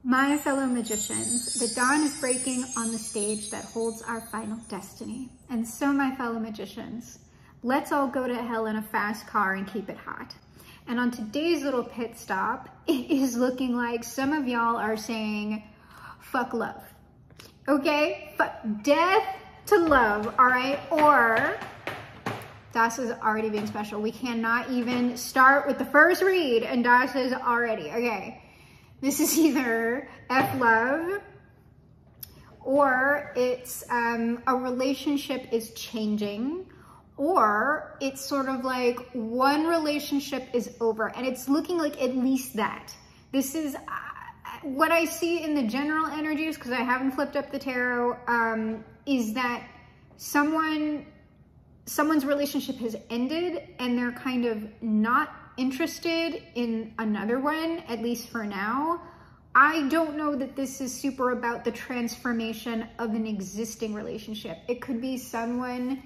My fellow magicians, the dawn is breaking on the stage that holds our final destiny. And so, my fellow magicians, let's all go to hell in a fast car and keep it hot. And on today's little pit stop, it is looking like some of y'all are saying, fuck love. Okay? Fuck death to love, all right? Or, Das is already being special. We cannot even start with the first read and Das is already, okay. This is either F love or it's a relationship is changing, or it's sort of like one relationship is over, and it's looking like at least that. This is what I see in the general energies, because I haven't flipped up the tarot, is that someone's relationship has ended and they're kind of not interested in another one, at least for now. I don't know that this is super about the transformation of an existing relationship. It could be someone's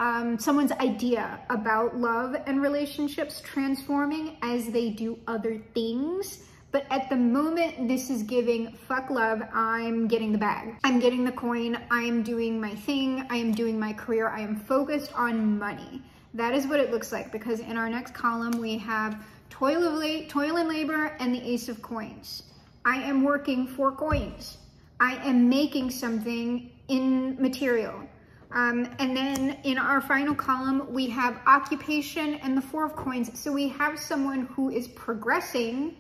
idea about love and relationships transforming as they do other things. But at the moment, this is giving fuck love. I'm getting the bag. I'm getting the coin. I am doing my thing. I am doing my career. I am focused on money. That is what it looks like, because in our next column, we have toil and labor and the Ace of Coins. I am working for coins. I am making something in material. And then in our final column, we have occupation and the Four of Coins. So we have someone who is progressing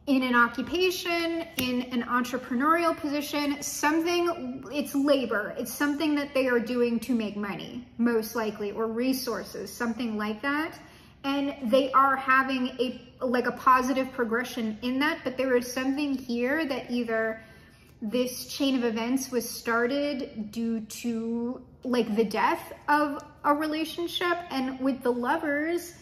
in an occupation, in an entrepreneurial position, something, it's labor. It's something that they are doing to make money, most likely, or resources, something like that. And they are having a positive progression in that, but there is something here that either this chain of events was started due to like the death of a relationship, and with the Lovers,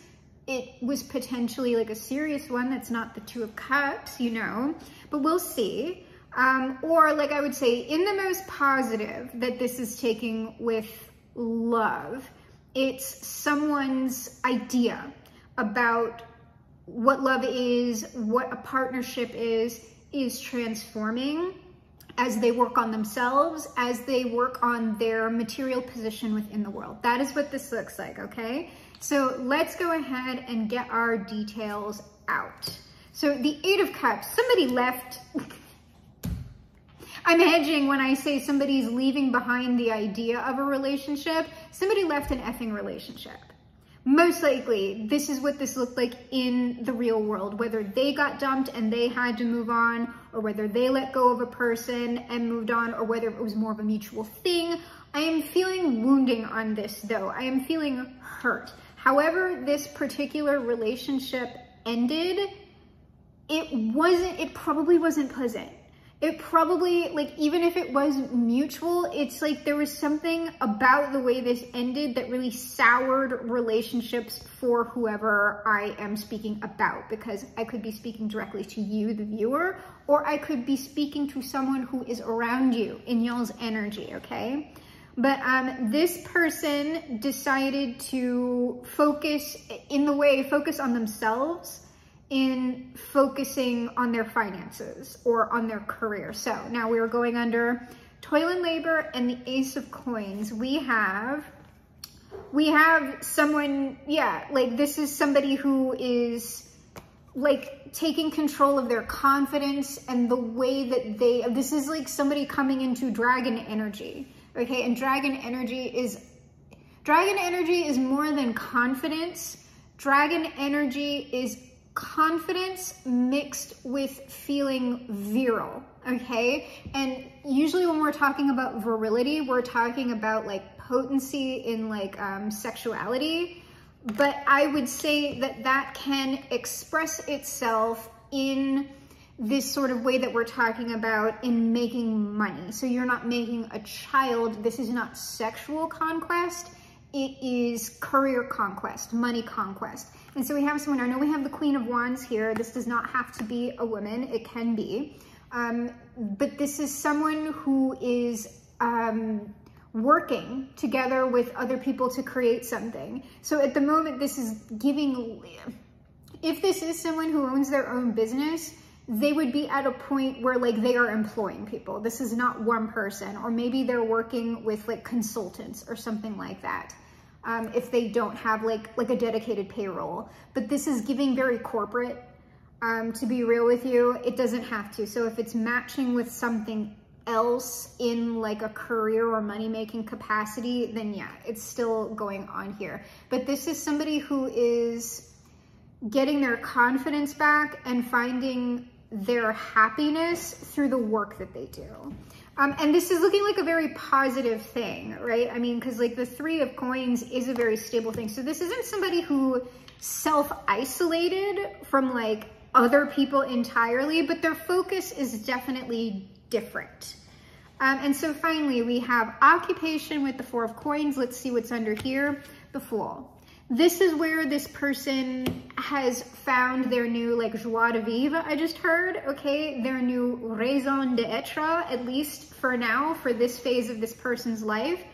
it was potentially like a serious one that's not the Two of Cups, you know, but we'll see. Or like I would say, in the most positive that this is taking with love, it's someone's idea about what love is, what a partnership is transforming as they work on themselves, as they work on their material position within the world. That is what this looks like, okay? So let's go ahead and get our details out. So the Eight of Cups, somebody left. I'm hedging when I say somebody's leaving behind the idea of a relationship. Somebody left an effing relationship. Most likely, this is what this looked like in the real world, whether they got dumped and they had to move on, or whether they let go of a person and moved on, or whether it was more of a mutual thing. I am feeling wounding on this though. I am feeling hurt. However, this particular relationship ended, it probably wasn't pleasant. It probably, like, even if it was mutual, it's like there was something about the way this ended that really soured relationships for whoever I am speaking about, because I could be speaking directly to you, the viewer, or I could be speaking to someone who is around you in y'all's energy, okay? But this person decided to focus on themselves in focusing on their finances or on their career. So now we are going under toil and labor and the Ace of Coins. We have someone, yeah, like this is somebody who is like taking control of their confidence and the way that this is like somebody coming into dragon energy. Okay, and dragon energy is more than confidence. Dragon energy is confidence mixed with feeling virile, okay? And usually when we're talking about virility, we're talking about like potency in like sexuality, but I would say that that can express itself in this sort of way that we're talking about in making money. So you're not making a child. This is not sexual conquest. It is career conquest, money conquest. And so we have someone, I know we have the Queen of Wands here. This does not have to be a woman, it can be. But this is someone who is working together with other people to create something. So at the moment, this is giving, if this is someone who owns their own business, they would be at a point where like they are employing people. This is not one person, or maybe they're working with like consultants or something like that. If they don't have like a dedicated payroll, but this is giving very corporate, to be real with you. It doesn't have to. So if it's matching with something else in like a career or money-making capacity, then yeah, it's still going on here. But this is somebody who is getting their confidence back and finding their happiness through the work that they do. And this is looking like a very positive thing, right? I mean, because like the 3 of Coins is a very stable thing. So this isn't somebody who self-isolated from like other people entirely, but their focus is definitely different. And so finally, we have occupation with the 4 of Coins. Let's see what's under here, the Fool. This is where this person has found their new like joie de vivre, I just heard, okay? Their new raison d'etre, at least for now, for this phase of this person's life.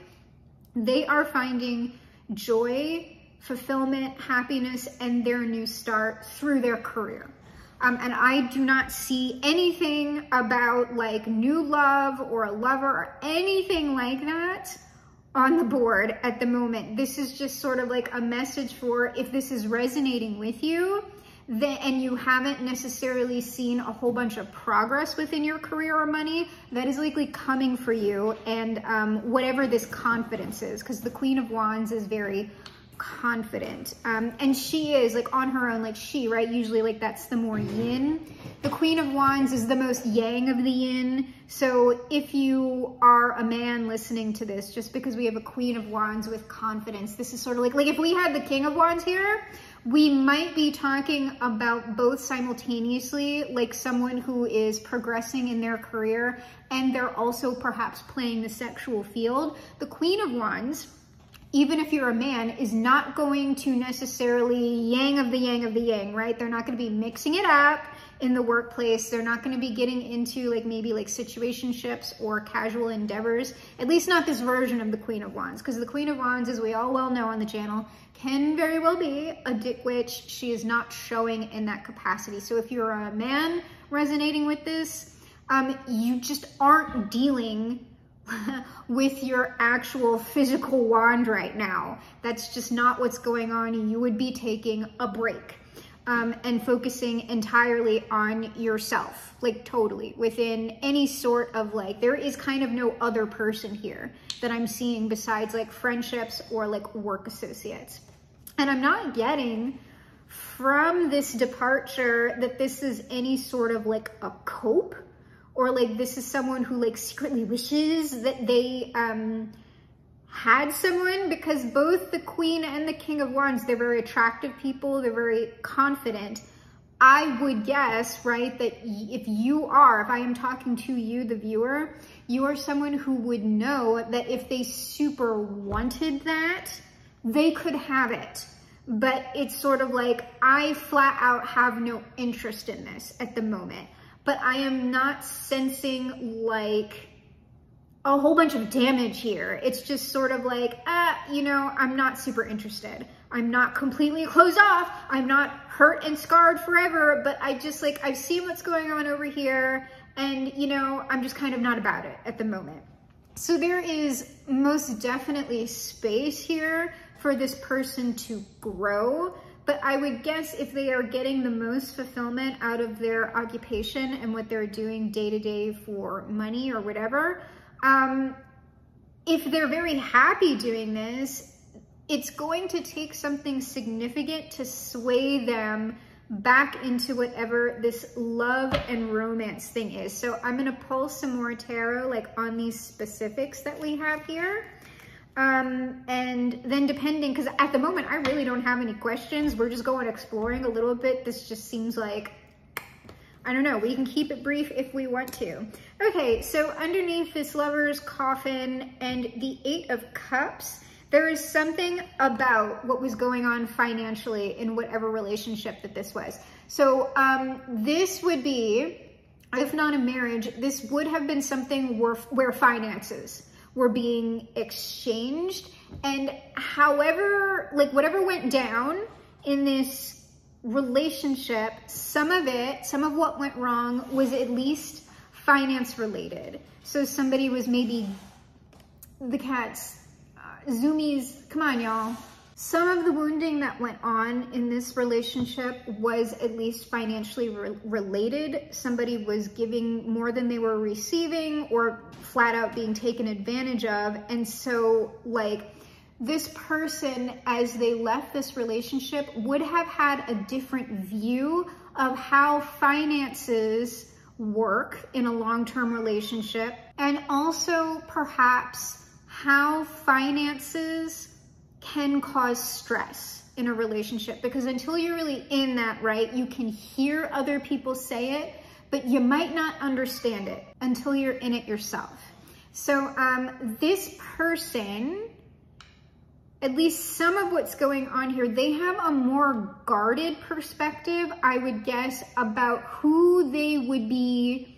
They are finding joy, fulfillment, happiness, and their new start through their career. And I do not see anything about like new love or a lover or anything like that on the board at the moment. This is just sort of like a message for if this is resonating with you, then, and you haven't necessarily seen a whole bunch of progress within your career or money, that is likely coming for you. And whatever this confidence is, because the Queen of Wands is very confident, and she is like on her own, like she, right, usually like that's the more yin. The Queen of Wands is the most yang of the yin. So if you are a man listening to this, just because we have a Queen of Wands with confidence, this is sort of like if we had the King of Wands here, we might be talking about both simultaneously, like someone who is progressing in their career and they're also perhaps playing the sexual field. The Queen of Wands, even if you're a man, is not going to necessarily yang of the yang, right? They're not going to be mixing it up in the workplace. They're not going to be getting into like maybe like situationships or casual endeavors, at least not this version of the Queen of Wands, because the Queen of Wands, as we all well know on the channel, can very well be a dick witch. She is not showing in that capacity. So if you're a man resonating with this, you just aren't dealing with your actual physical wand right now. That's just not what's going on. You would be taking a break and focusing entirely on yourself, like totally within any sort of like, there is kind of no other person here that I'm seeing besides like friendships or like work associates. And I'm not getting from this departure that this is any sort of like a cope, or like this is someone who like secretly wishes that they had someone, because both the Queen and the King of Wands, they're very attractive people, they're very confident. I would guess, right, that if I am talking to you, the viewer, you are someone who would know that if they super wanted that, they could have it. But it's sort of like, I flat out have no interest in this at the moment. But I am not sensing like a whole bunch of damage here. It's just sort of like, you know, I'm not super interested. I'm not completely closed off. I'm not hurt and scarred forever, but I just like, I've seen what's going on over here, and you know, I'm just kind of not about it at the moment. So there is most definitely space here for this person to grow. But I would guess if they are getting the most fulfillment out of their occupation and what they're doing day to day for money or whatever, if they're very happy doing this, it's going to take something significant to sway them back into whatever this love and romance thing is. So I'm going to pull some more tarot like on these specifics that we have here. And then depending, because at the moment I really don't have any questions, we're just going exploring a little bit. This just seems like, I don't know, we can keep it brief if we want to. Okay, so underneath this Lover's coffin and the 8 of Cups, there is something about what was going on financially in whatever relationship that this was. So this would be, if not a marriage, this would have been something where finances were being exchanged, and however, like whatever went down in this relationship, some of what went wrong was at least finance related. So somebody was maybe, the cats, zoomies, come on y'all. Some of the wounding that went on in this relationship was at least financially related. Somebody was giving more than they were receiving, or flat out being taken advantage of. And so like this person, as they left this relationship, would have had a different view of how finances work in a long-term relationship, and also perhaps how finances can cause stress in a relationship. Because until you're really in that, right, you can hear other people say it, but you might not understand it until you're in it yourself. So this person, at least some of what's going on here, they have a more guarded perspective, I would guess, about who they would be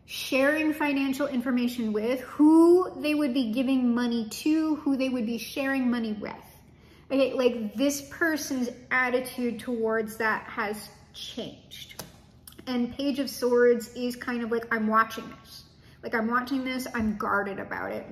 sharing financial information with, who they would be giving money to, who they would be sharing money with. Okay, like this person's attitude towards that has changed. And Page of Swords is kind of like, I'm watching this. Like I'm watching this, I'm guarded about it.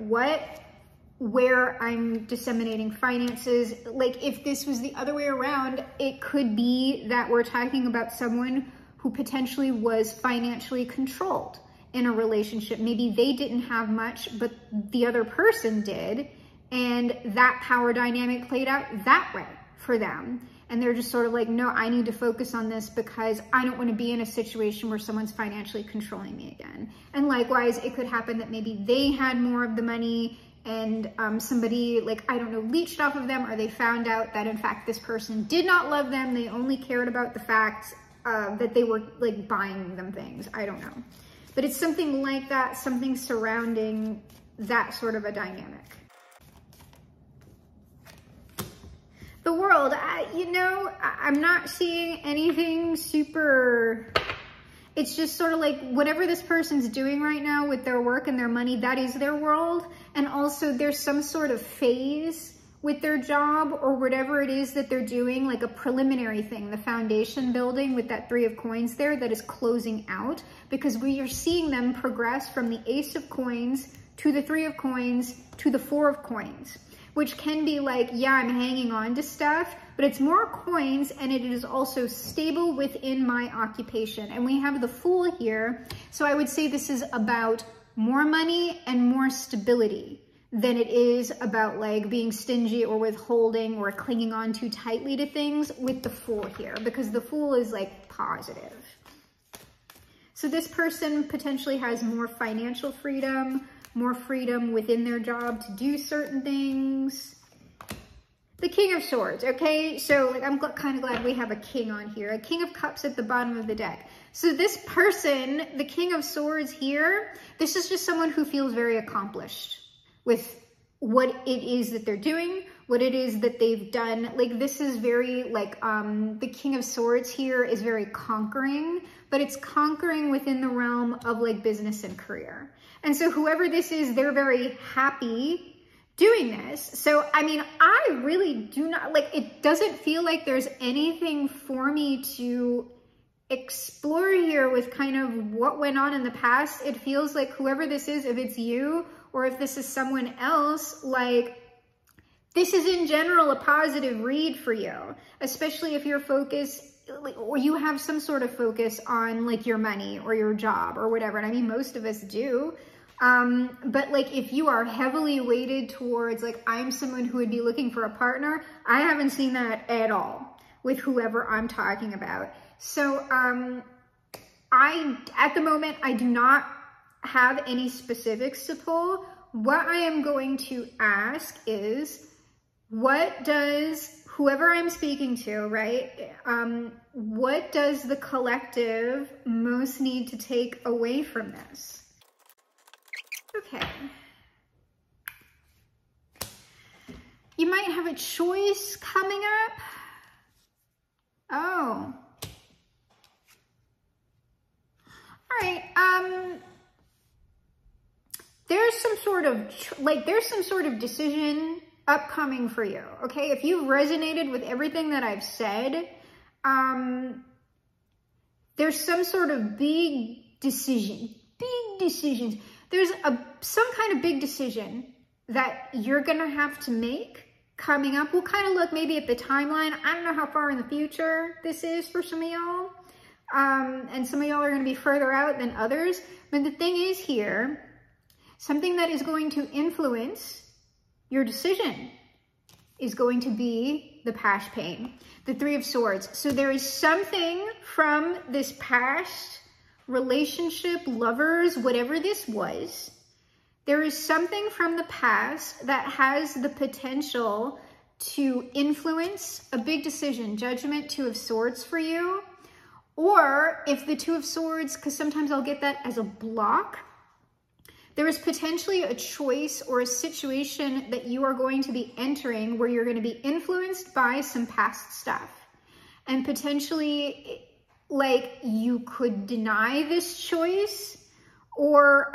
Where I'm disseminating finances. Like if this was the other way around, it could be that we're talking about someone who potentially was financially controlled in a relationship. Maybe they didn't have much, but the other person did. And that power dynamic played out that way for them. And they're just sort of like, no, I need to focus on this because I don't want to be in a situation where someone's financially controlling me again. And likewise, it could happen that maybe they had more of the money and somebody, like, I don't know, leached off of them, or they found out that in fact this person did not love them. They only cared about the fact that they were like buying them things. I don't know. But it's something like that, something surrounding that sort of a dynamic. The World, I'm not seeing anything super, it's just sort of like whatever this person's doing right now with their work and their money, that is their world. And also there's some sort of phase with their job or whatever it is that they're doing, like a preliminary thing, the foundation building with that 3 of coins there that is closing out, because we are seeing them progress from the Ace of Coins to the 3 of Coins to the 4 of Coins. Which can be like, yeah, I'm hanging on to stuff, but it's more coins and it is also stable within my occupation. And we have the Fool here. So I would say this is about more money and more stability than it is about like being stingy or withholding or clinging on too tightly to things with the Fool here, because the Fool is like positive. So this person potentially has more financial freedom, more freedom within their job to do certain things. The King of Swords, okay? So like, I'm kind of glad we have a king on here. A King of Cups at the bottom of the deck. So this person, the King of Swords here, this is just someone who feels very accomplished with what it is that they're doing, what it is that they've done. Like this is very like, the King of Swords here is very conquering, but it's conquering within the realm of like business and career. And so whoever this is, they're very happy doing this. So, I mean, I really do not, like, it doesn't feel like there's anything for me to explore here with kind of what went on in the past. It feels like whoever this is, if it's you or if this is someone else, like, this is in general a positive read for you, especially if your focus, or you have some sort of focus on like your money or your job or whatever. And I mean, most of us do. But like if you are heavily weighted towards like, I'm someone who would be looking for a partner, I haven't seen that at all with whoever I'm talking about. So at the moment, I do not have any specifics to pull. What I am going to ask is, what does whoever I'm speaking to, right? What does the collective most need to take away from this? Okay. You might have a choice coming up. Oh. All right. There's some sort of decision upcoming for you, okay? If you've resonated with everything that I've said, there's some sort of big decisions. There's some kind of big decision that you're gonna have to make coming up. We'll kind of look maybe at the timeline. I don't know how far in the future this is for some of y'all. And some of y'all are gonna be further out than others. But the thing is here, something that is going to influence your decision is going to be the past pain, the Three of Swords. So there is something from this past relationship, lovers, whatever this was, there is something from the past that has the potential to influence a big decision, Judgment, Two of Swords for you. Or if the Two of Swords, because sometimes I'll get that as a block, there is potentially a choice or a situation that you are going to be entering where you're going to be influenced by some past stuff. And potentially, like, you could deny this choice, or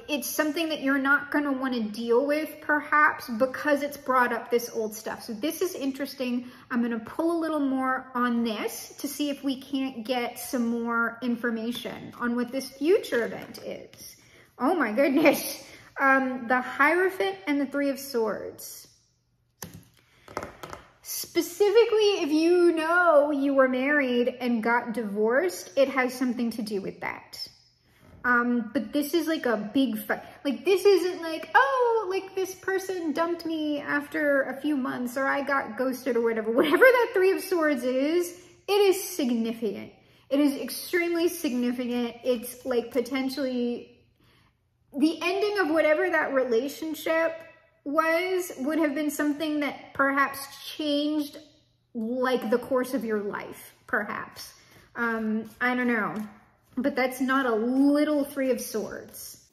it's something that you're not going to want to deal with, perhaps, because it's brought up this old stuff. So this is interesting. I'm going to pull a little more on this to see if we can't get some more information on what this future event is. Oh my goodness. The Hierophant and the Three of Swords. Specifically, if you know you were married and got divorced, it has something to do with that. But this is like a big fight. Like, this isn't like, oh, like this person dumped me after a few months, or I got ghosted or whatever. Whatever that Three of Swords is, it is significant. It is extremely significant. It's like potentially the ending of whatever that relationship would have been something that perhaps changed like the course of your life, perhaps. I don't know. But that's not a little Three of Swords.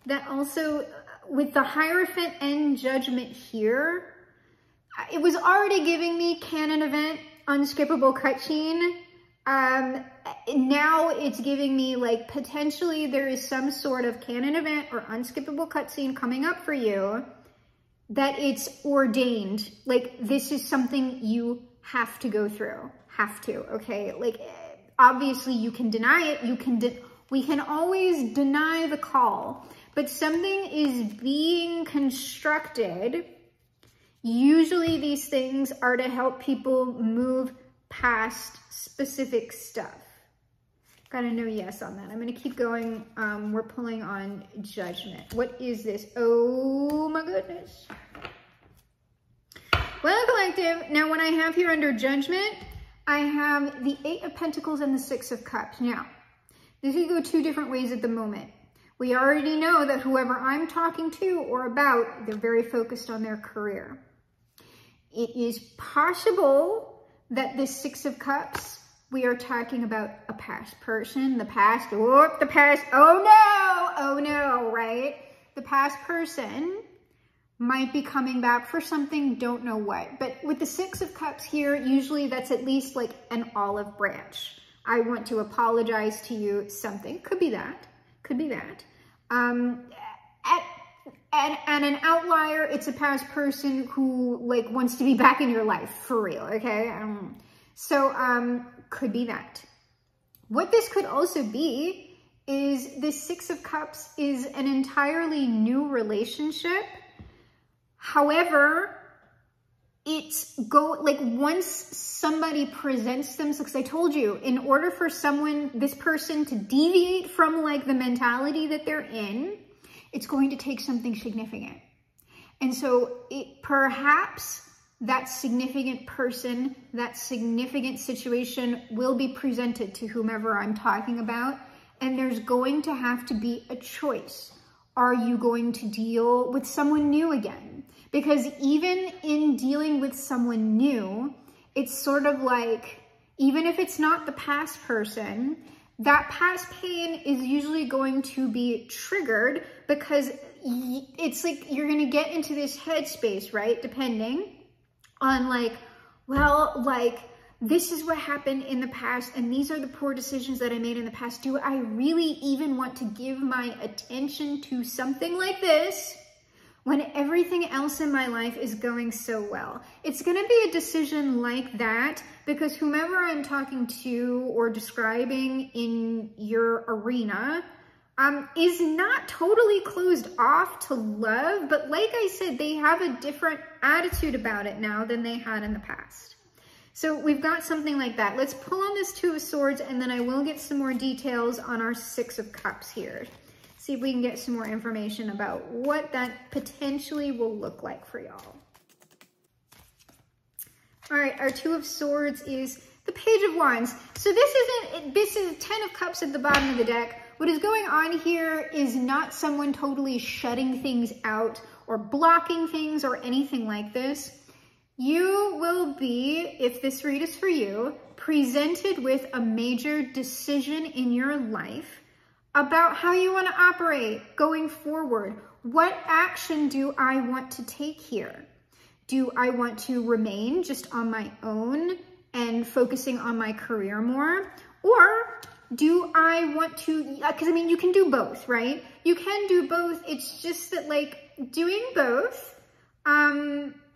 That also, with the Hierophant and Judgment here, it was already giving me canon event, unskippable cutscene. Now it's giving me like potentially there is some sort of canon event or unskippable cutscene coming up for you that it's ordained. Like, this is something you have to go through. Have to, okay? Like, obviously you can deny it. We can always deny the call, but something is being constructed. Usually these things are to help people move past specific stuff. Got a no yes on that. I'm going to keep going. We're pulling on Judgment. What is this? Oh my goodness. Well, collective, now what I have here under Judgment, I have the Eight of Pentacles and the Six of Cups. Now, this could go two different ways at the moment. We already know that whoever I'm talking to or about, they're very focused on their career. It is possible that this Six of Cups, we are talking about a past person, the past, oh no, right? The past person might be coming back for something, don't know what. But with the Six of Cups here, usually that's at least like an olive branch. I want to apologize to you, something. Could be that, could be that. And an outlier, it's a past person who like wants to be back in your life, for real, okay? Could be that. What this could also be is this Six of Cups is an entirely new relationship. However, it's once somebody presents themselves, because I told you, in order for this person to deviate from like the mentality that they're in, it's going to take something significant. And so perhaps that significant person, that significant situation will be presented to whomever I'm talking about. And there's going to have to be a choice. Are you going to deal with someone new again? Because even in dealing with someone new, it's sort of like, even if it's not the past person, that past pain is usually going to be triggered because it's like you're going to get into this headspace, right? Depending on like, well, like, this is what happened in the past and these are the poor decisions that I made in the past. Do I really even want to give my attention to something like this when everything else in my life is going so well? It's going to be a decision like that because whomever I'm talking to or describing in your arena is not totally closed off to love, but like I said, they have a different attitude about it now than they had in the past. So we've got something like that. Let's pull on this Two of Swords, and then I will get some more details on our Six of Cups here. See if we can get some more information about what that potentially will look like for y'all. All right, our Two of Swords is the Page of Wands. So this is 10 of Cups at the bottom of the deck. What is going on here is not someone totally shutting things out or blocking things or anything like this. You will be, if this read is for you, presented with a major decision in your life about how you want to operate going forward. What action do I want to take here? Do I want to remain just on my own and focusing on my career more? Or do I want to, because I mean, you can do both, right? You can do both. It's just that like doing both,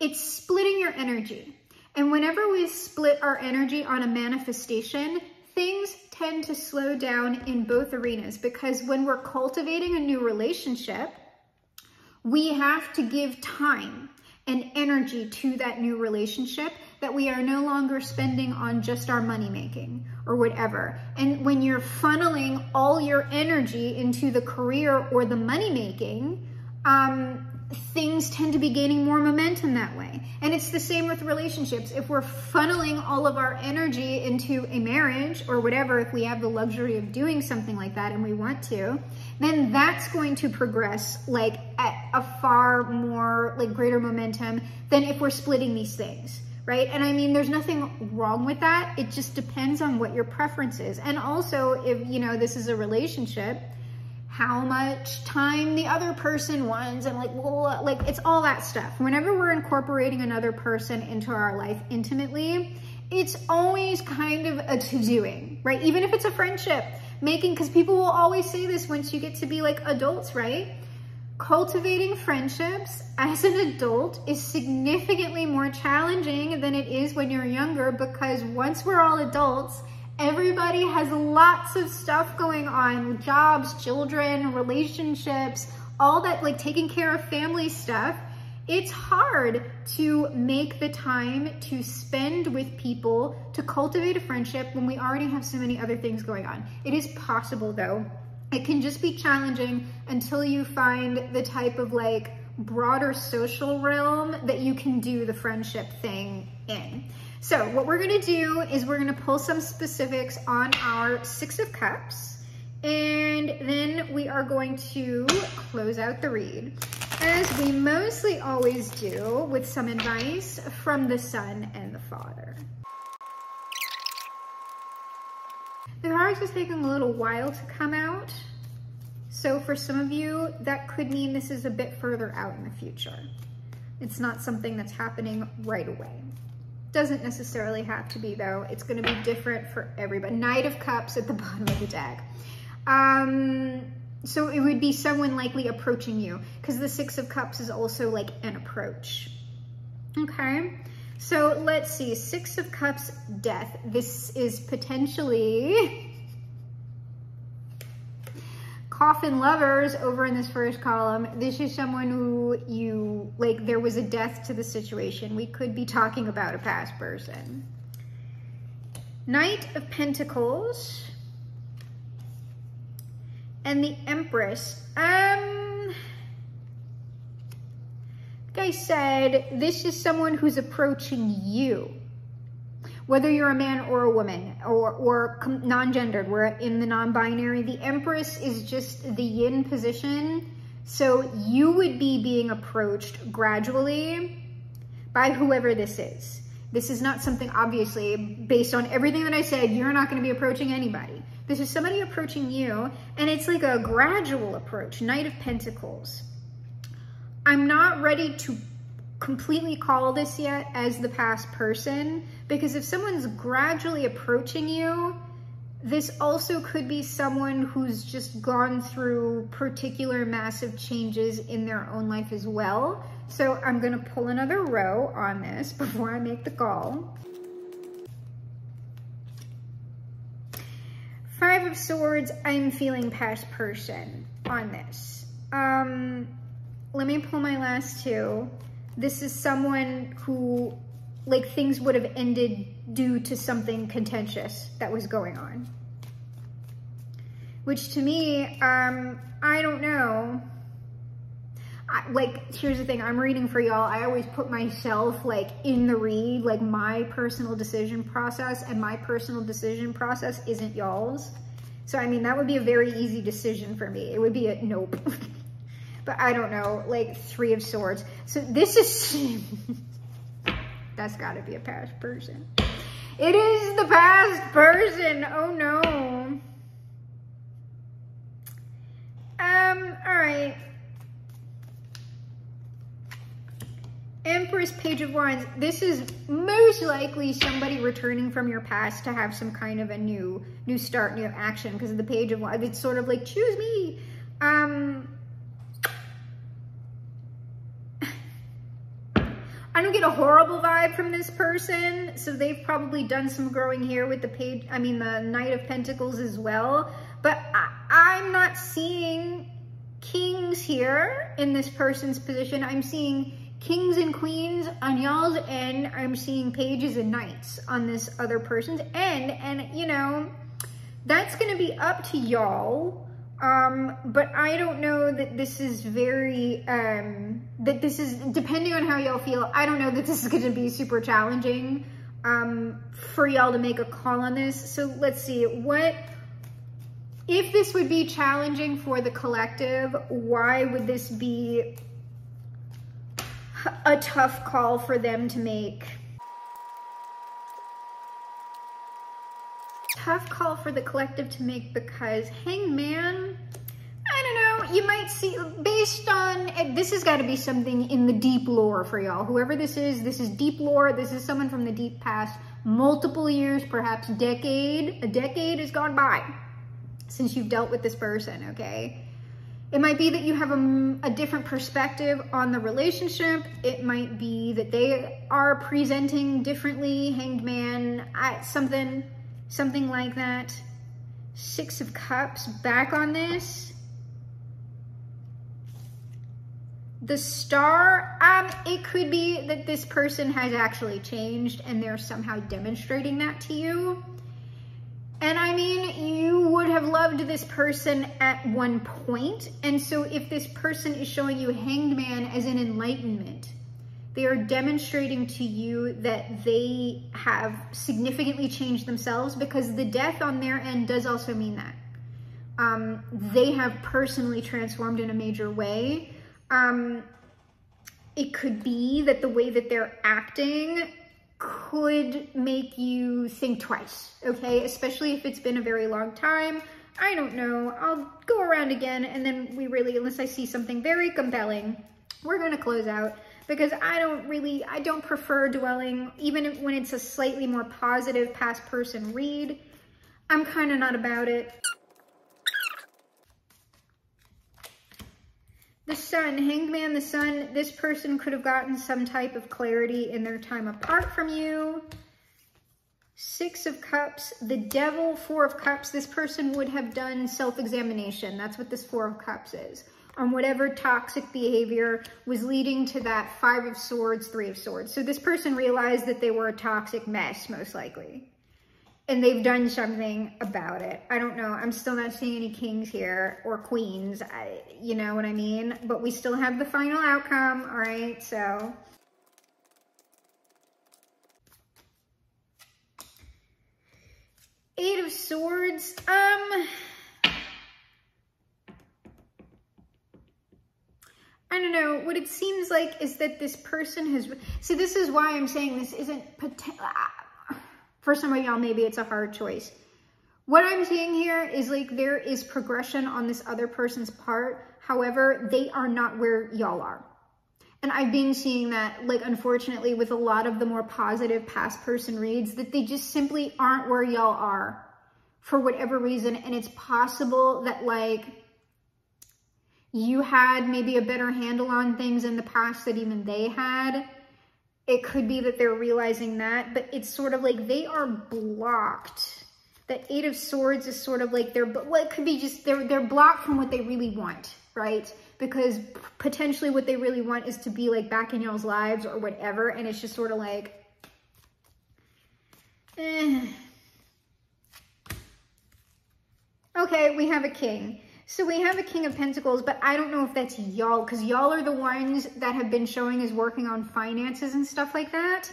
it's splitting your energy. And whenever we split our energy on a manifestation, things tend to slow down in both arenas, because when we're cultivating a new relationship, we have to give time and energy to that new relationship that we are no longer spending on just our money making or whatever. And when you're funneling all your energy into the career or the money making, things tend to be gaining more momentum that way. And it's the same with relationships. If we're funneling all of our energy into a marriage or whatever, if we have the luxury of doing something like that and we want to, then that's going to progress like at a far more like greater momentum than if we're splitting these things, right? And I mean, there's nothing wrong with that. It just depends on what your preference is. And also, if you know, this is a relationship, how much time the other person wants, and like, well, like it's all that stuff. Whenever we're incorporating another person into our life intimately, it's always kind of a to-doing, right? Even if it's a friendship, because people will always say this once you get to be like adults, right? Cultivating friendships as an adult is significantly more challenging than it is when you're younger, because once we're all adults, everybody has lots of stuff going on, jobs, children, relationships, all that, like taking care of family stuff. It's hard to make the time to spend with people to cultivate a friendship when we already have so many other things going on. It is possible though. It can just be challenging until you find the type of like broader social realm that you can do the friendship thing in. So what we're gonna do is we're gonna pull some specifics on our Six of Cups, and then we are going to close out the read, as we mostly always do, with some advice from the Sun and the Father. The cards is taking a little while to come out. So for some of you, that could mean this is a bit further out in the future. It's not something that's happening right away. Doesn't necessarily have to be though. It's gonna be different for everybody. Knight of Cups at the bottom of the deck. So it would be someone likely approaching you, because the Six of Cups is also like an approach. Okay, so let's see, Six of Cups, Death. This is potentially Coffin Lovers over in this first column. This is someone who you, like, there was a death to the situation. We could be talking about a past person. Knight of Pentacles and the Empress. Like I said, this is someone who's approaching you. Whether you're a man or a woman, or non-gendered, we're in the non-binary. The Empress is just the yin position. So you would be being approached gradually by whoever this is. This is not something, obviously, based on everything that I said, you're not going to be approaching anybody. This is somebody approaching you, and it's like a gradual approach. Knight of Pentacles. I'm not ready to completely call this yet as the past person, because if someone's gradually approaching you, this also could be someone who's just gone through particular massive changes in their own life as well. So I'm going to pull another row on this before I make the call. of Swords, I'm feeling past person on this. Let me pull my last two. This is someone who, like, things would have ended due to something contentious that was going on. Which to me, I don't know. Like, here's the thing, I'm reading for y'all. I always put myself, like, in the read, like, my personal decision process, and my personal decision process isn't y'all's. So, I mean, that would be a very easy decision for me. It would be a nope. But I don't know, like, Three of Swords. So this is, that's gotta be a past person. It is the past person, oh no. All right. Empress, Page of Wands. This is most likely somebody returning from your past to have some kind of a new start, new action, because of the Page of Wands. It's sort of like, choose me. I don't get a horrible vibe from this person, so they've probably done some growing here with the the Knight of Pentacles as well. But I'm not seeing kings here in this person's position. I'm seeing kings and queens on y'all's end. I'm seeing pages and knights on this other person's end. And, you know, that's going to be up to y'all. But I don't know that this is very, that this is, depending on how y'all feel, I don't know that this is going to be super challenging for y'all to make a call on this. So let's see, if this would be challenging for the collective, why would this be a tough call for them to make? Tough call for the collective to make because Hangman, I don't know, you might see, based on, this has got to be something in the deep lore for y'all. Whoever this is deep lore. This is someone from the deep past, multiple years, perhaps a decade has gone by since you've dealt with this person, okay? It might be that you have a different perspective on the relationship. It might be that they are presenting differently, Hanged Man, something like that. Six of Cups, back on this. The Star, it could be that this person has actually changed and they're somehow demonstrating that to you. And I mean, you would have loved this person at one point. And so if this person is showing you Hanged Man as an enlightenment, they are demonstrating to you that they have significantly changed themselves, because the death on their end does also mean that. They have personally transformed in a major way. It could be that the way that they're acting could make you think twice, okay? Especially if it's been a very long time. I don't know. I'll go around again, and then unless I see something very compelling, we're gonna close out, because I don't prefer dwelling, even when it's a slightly more positive past person read. I'm kind of not about it. The Sun, Hanged Man, the Sun, this person could have gotten some type of clarity in their time apart from you. Six of Cups, the Devil, Four of Cups, this person would have done self-examination. That's what this Four of Cups is. On whatever toxic behavior was leading to that Five of Swords, Three of Swords. So this person realized that they were a toxic mess, most likely. And they've done something about it. I don't know. I'm still not seeing any kings here or queens. You know what I mean? But we still have the final outcome. All right, so. Eight of Swords. I don't know. What it seems like is that this person has... See, this is why I'm saying this isn't... For some of y'all, maybe it's a hard choice. What I'm seeing here is like there is progression on this other person's part. However, they are not where y'all are. And I've been seeing that, like, unfortunately, with a lot of the more positive past person reads, that they just simply aren't where y'all are for whatever reason. And it's possible that, like, you had maybe a better handle on things in the past that even they had. It could be that they're realizing that, but it's sort of like they are blocked That Eight of Swords is sort of like well, it could be just they're blocked from what they really want, right? Because potentially what they really want is to be like back in y'all's lives or whatever, and it's just sort of like, Okay, we have a king. So we have a King of Pentacles, but I don't know if that's y'all, because y'all are the ones that have been showing as working on finances and stuff like that.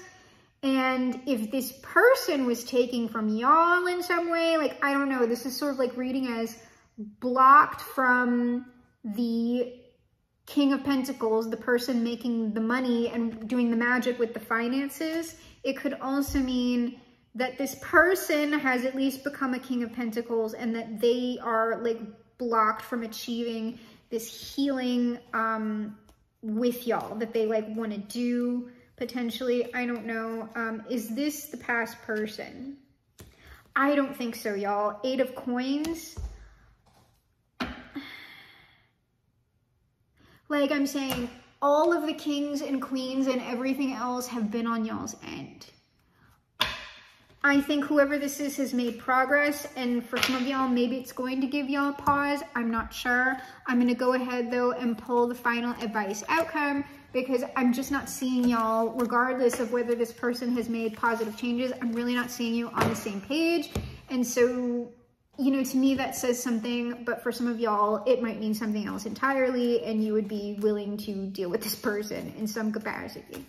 And if this person was taking from y'all in some way, like, I don't know, this is sort of like reading as blocked from the King of Pentacles, the person making the money and doing the magic with the finances. It could also mean that this person has at least become a King of Pentacles and that they are like blocked from achieving this healing with y'all that they like want to do potentially. I don't know. Is this the past person? I don't think so, y'all. Eight of Coins. Like I'm saying, all of the kings and queens and everything else have been on y'all's end. I think whoever this is has made progress, and for some of y'all, maybe it's going to give y'all a pause. I'm not sure. I'm going to go ahead though and pull the final advice outcome, because I'm just not seeing y'all, regardless of whether this person has made positive changes, I'm really not seeing you on the same page. And so, you know, to me that says something, but for some of y'all, it might mean something else entirely, and you would be willing to deal with this person in some capacity.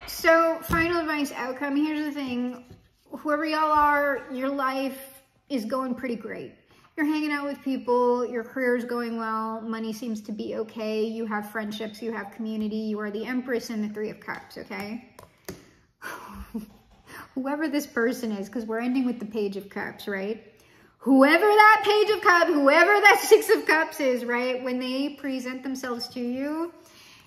So, final advice outcome. Here's the thing. Whoever y'all are, your life is going pretty great. You're hanging out with people, your career is going well, money seems to be okay, you have friendships, you have community, you are the Empress and the Three of Cups, okay? Whoever this person is, because we're ending with the Page of Cups, right? Whoever that Page of Cups, whoever that Six of Cups is, right? When they present themselves to you,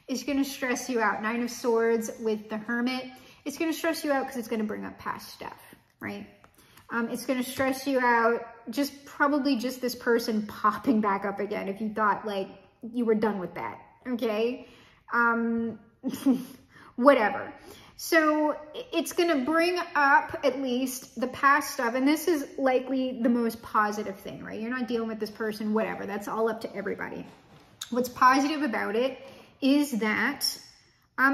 it's going to stress you out. Nine of Swords with the Hermit. It's going to stress you out because it's going to bring up past stuff, right? It's going to stress you out. Probably just this person popping back up again if you thought like you were done with that, okay? Whatever. So it's going to bring up at least the past stuff. And this is likely the most positive thing, right? You're not dealing with this person, whatever. That's all up to everybody. What's positive about it is that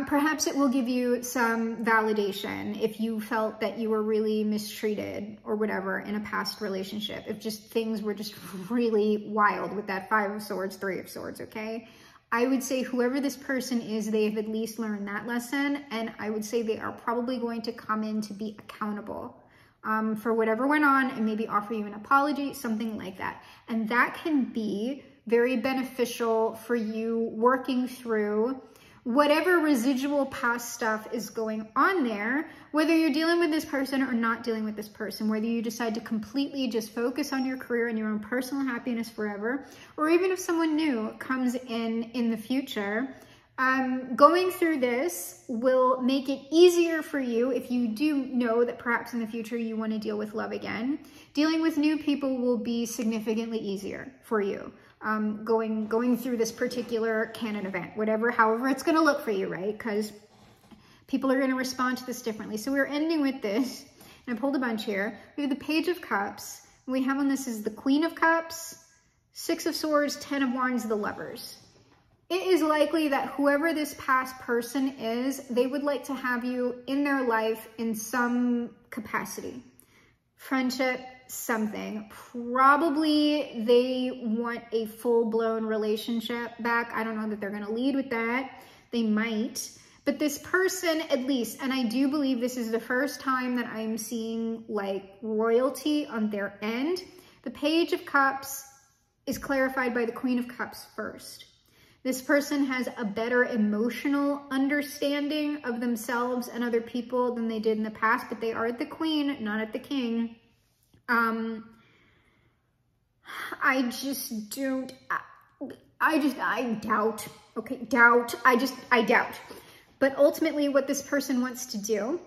perhaps it will give you some validation if you felt that you were really mistreated or whatever in a past relationship. If just things were just really wild with that Five of Swords, Three of Swords, okay? I would say whoever this person is, they have at least learned that lesson. And I would say they are probably going to come in to be accountable for whatever went on and maybe offer you an apology, something like that. And that can be very beneficial for you working through whatever residual past stuff is going on there, whether you're dealing with this person or not dealing with this person, whether you decide to completely just focus on your career and your own personal happiness forever, or even if someone new comes in the future, going through this will make it easier for you if you do know that perhaps in the future you want to deal with love again. Dealing with new people will be significantly easier for you. Going through this particular canon event, however it's going to look for you, right? Because people are going to respond to this differently. So we're ending with this, and I pulled a bunch here. We have the Page of Cups. We have on this is the Queen of Cups, Six of Swords, Ten of Wands, the Lovers. It is likely that whoever this past person is, they would like to have you in their life in some capacity. Friendship, something. Probably they want a full-blown relationship back. I don't know that they're going to lead with that. They might. But this person, at least, and I do believe this is the first time that I'm seeing like royalty on their end. The Page of Cups is clarified by the Queen of Cups first. This person has a better emotional understanding of themselves and other people than they did in the past, but they are at the Queen, not at the King. I doubt, okay, I doubt. But ultimately what this person wants to do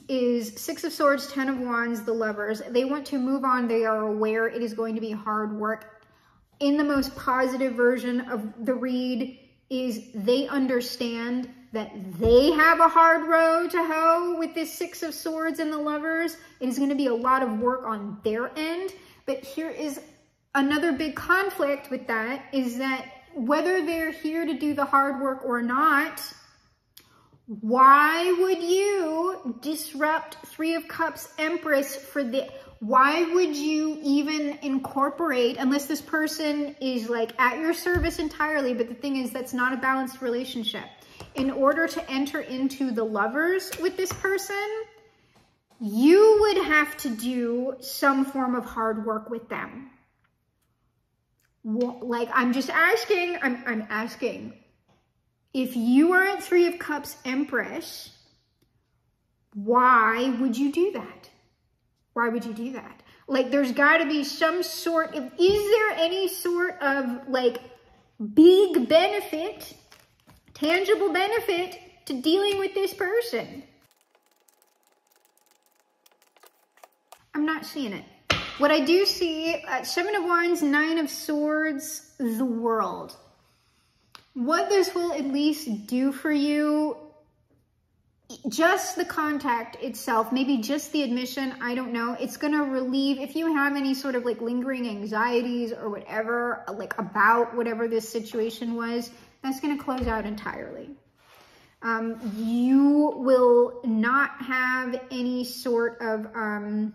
is Six of Swords, Ten of Wands, the Lovers. They want to move on. They are aware it is going to be hard work. In the most positive version of the read is they understand that they have a hard row to hoe with this Six of Swords and the Lovers. It is going to be a lot of work on their end. But here is another big conflict with that, is that whether they're here to do the hard work or not, why would you disrupt Three of Cups Empress for the... Why would you even incorporate, unless this person is like at your service entirely, but the thing is that's not a balanced relationship. In order to enter into the Lovers with this person, you would have to do some form of hard work with them. Like, I'm just asking, I'm asking. If you are at Three of Cups Empress, why would you do that? Why would you do that? Like, there's got to be some sort of, is there any sort of like big benefit, tangible benefit to dealing with this person? I'm not seeing it. What I do see, Seven of Wands, Nine of Swords, the World. What this will at least do for you, just the contact itself, maybe just the admission, I don't know. It's going to relieve, if you have any sort of like lingering anxieties or whatever, like about whatever this situation was, that's going to close out entirely. You will not have any sort of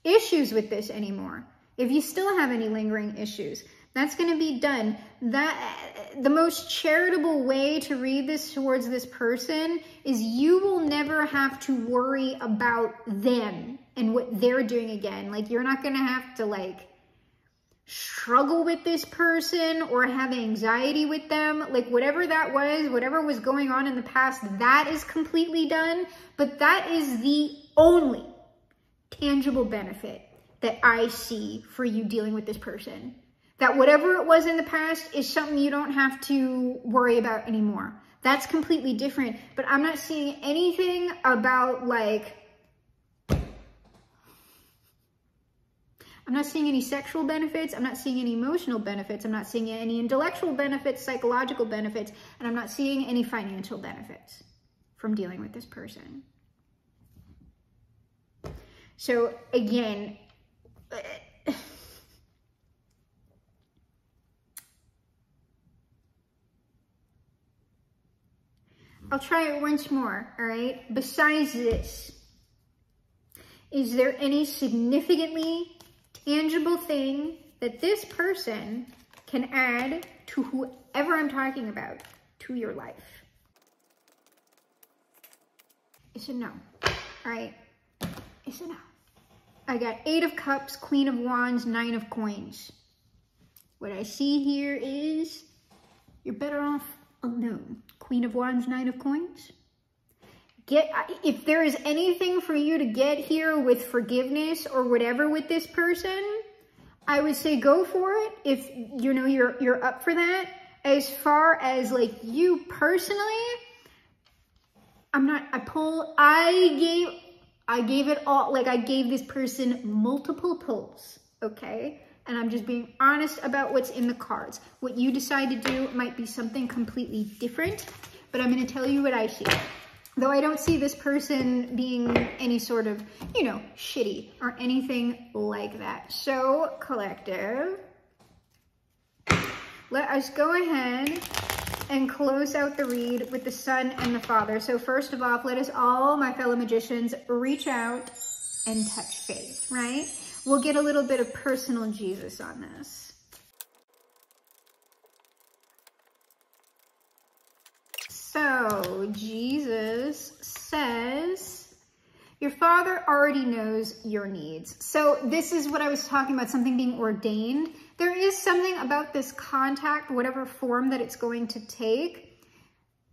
issues with this anymore. If you still have any lingering issues, that's going to be done. The most charitable way to read this towards this person is you will never have to worry about them and what they're doing again. Like, you're not going to have to like struggle with this person or have anxiety with them. Like, whatever that was, whatever was going on in the past, that is completely done. But that is the only tangible benefit that I see for you dealing with this person. That whatever it was in the past is something you don't have to worry about anymore. That's completely different. But I'm not seeing anything about like, I'm not seeing any sexual benefits. I'm not seeing any emotional benefits. I'm not seeing any intellectual benefits, psychological benefits, and I'm not seeing any financial benefits from dealing with this person. So again, I'll try it once more, all right? Besides this, is there any significantly tangible thing that this person can add to whoever I'm talking about, to your life? It's a no, all right? It's a no. I got Eight of Cups, Queen of Wands, Nine of Coins. What I see here is you're better off alone. Queen of Wands, Nine of Coins. If there is anything for you to get here with forgiveness or whatever with this person, I would say go for it if you know you're up for that. As far as like you personally, I gave it all, like I gave this person multiple pulls, okay? And I'm just being honest about what's in the cards. What you decide to do might be something completely different, but I'm going to tell you what I see. Though I don't see this person being any sort of, you know, shitty or anything like that. So, collective, let us go ahead and close out the read with the Sun and the Father. So first of all, let us all, my fellow magicians, reach out and touch faith, right? We'll get a little bit of personal Jesus on this. So Jesus says, your Father already knows your needs. So this is what I was talking about, something being ordained. There is something about this contact, whatever form that it's going to take,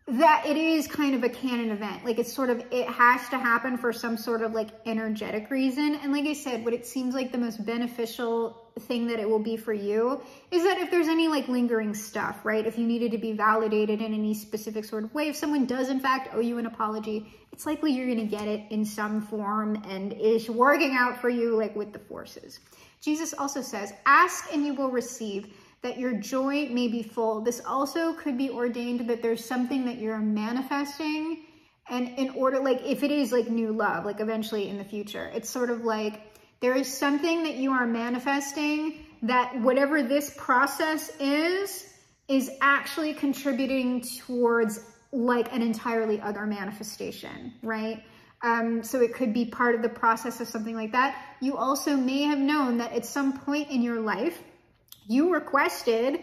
that it is kind of a canon event. Like it's sort of, it has to happen for some sort of like energetic reason. And like I said, what it seems like the most beneficial thing that it will be for you is that if there's any like lingering stuff, right? If you needed to be validated in any specific sort of way, if someone does in fact owe you an apology, it's likely you're going to get it in some form and is working out for you like with the forces. Jesus also says, ask and you will receive. that your joy may be full. This also could be ordained that there's something that you're manifesting, and in order, like if it is like new love, like eventually in the future, it's sort of like there is something that you are manifesting that whatever this process is actually contributing towards like an entirely other manifestation, right? So it could be part of the process of something like that. You also may have known that at some point in your life, you requested,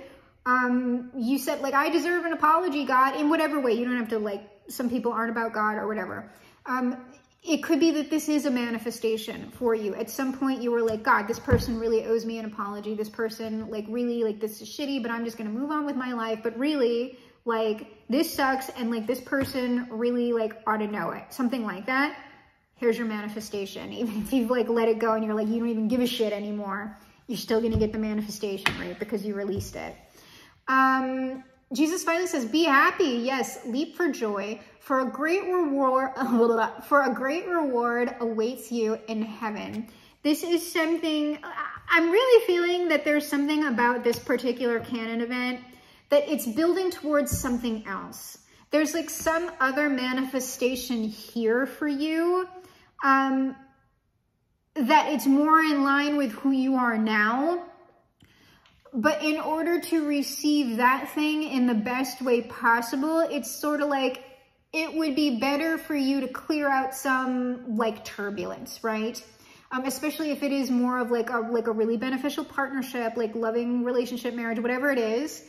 you said like, I deserve an apology, God, in whatever way. You don't have to like, some people aren't about God or whatever. It could be that this is a manifestation for you. At some point you were like, God, this person really owes me an apology. This person like really like, this is shitty, but I'm just going to move on with my life. But really like this sucks. And like this person really like ought to know it. Something like that. Here's your manifestation. Even if you've like let it go and you're like, you don't even give a shit anymore, you're still going to get the manifestation, right? Because you released it. Jesus finally says, be happy. Yes, leap for joy, for a great reward awaits you in heaven. This is something, I'm really feeling that there's something about this particular canon event that it's building towards something else. There's like some other manifestation here for you, that it's more in line with who you are now. But in order to receive that thing in the best way possible, it's sort of like, it would be better for you to clear out some like turbulence, right? Especially if it is more of like a really beneficial partnership, like loving relationship, marriage, whatever it is.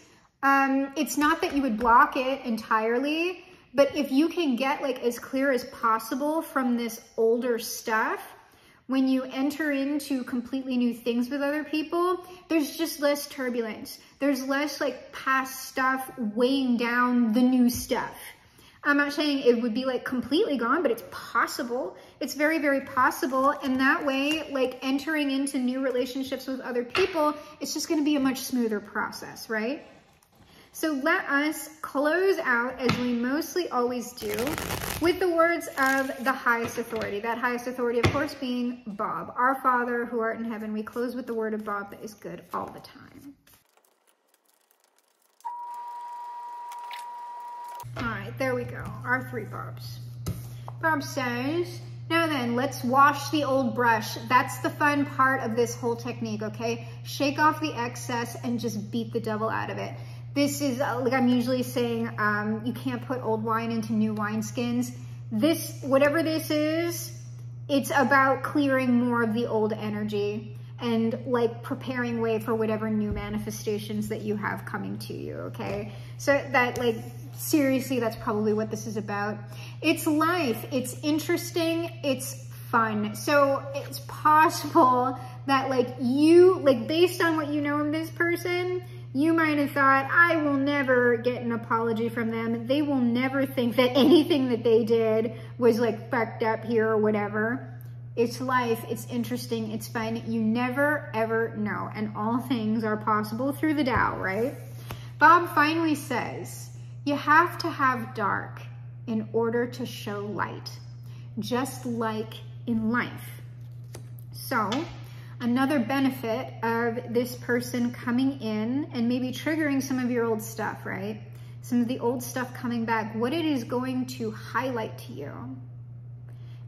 It's not that you would block it entirely, but if you can get like as clear as possible from this older stuff, when you enter into completely new things with other people, there's just less turbulence. There's less like past stuff weighing down the new stuff. I'm not saying it would be like completely gone, but it's possible. It's very, very possible. And that way, like entering into new relationships with other people, it's just going to be a much smoother process, right? So let us close out, as we mostly always do, with the words of the highest authority. That highest authority, of course, being Bob. Our Father who art in heaven. We close with the word of Bob that is good all the time. All right, there we go. Our three Bobs. Bob says, now then, let's wash the old brush. That's the fun part of this whole technique, okay? Shake off the excess and just beat the devil out of it. This is, like I'm usually saying, you can't put old wine into new wineskins. This, whatever this is, it's about clearing more of the old energy and like preparing way for whatever new manifestations that you have coming to you, okay? So that like, seriously, that's probably what this is about. It's life, it's interesting, it's fun. So it's possible that like you, like based on what you know of this person, you might have thought, I will never get an apology from them. They will never think that anything that they did was like fucked up here or whatever. It's life, it's interesting, it's fun. You never ever know. And all things are possible through the Tao, right? Bob finally says, you have to have dark in order to show light, just like in life. So, another benefit of this person coming in and maybe triggering some of your old stuff, right? Some of the old stuff coming back, what it is going to highlight to you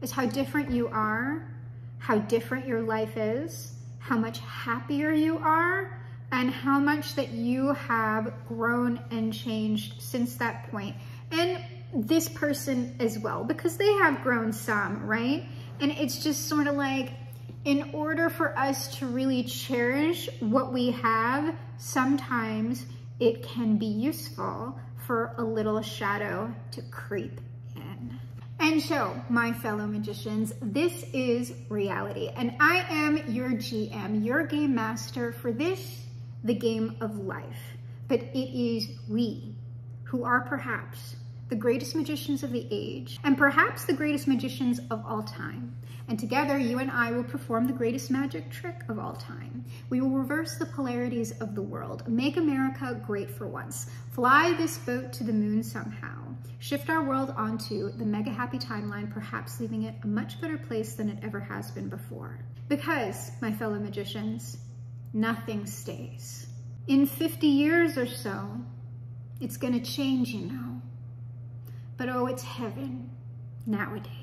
is how different you are, how different your life is, how much happier you are, and how much that you have grown and changed since that point. And this person as well, because they have grown some, right? And it's just sort of like, in order for us to really cherish what we have, sometimes it can be useful for a little shadow to creep in. And so, my fellow magicians, this is reality. And I am your GM, your game master for this, the game of life. But it is we who are perhaps the greatest magicians of the age, and perhaps the greatest magicians of all time. And together, you and I will perform the greatest magic trick of all time. We will reverse the polarities of the world, make America great for once, fly this boat to the moon somehow, shift our world onto the mega happy timeline, perhaps leaving it a much better place than it ever has been before. Because, my fellow magicians, nothing stays. in 50 years or so, it's going to change, you know. But oh, it's heaven nowadays.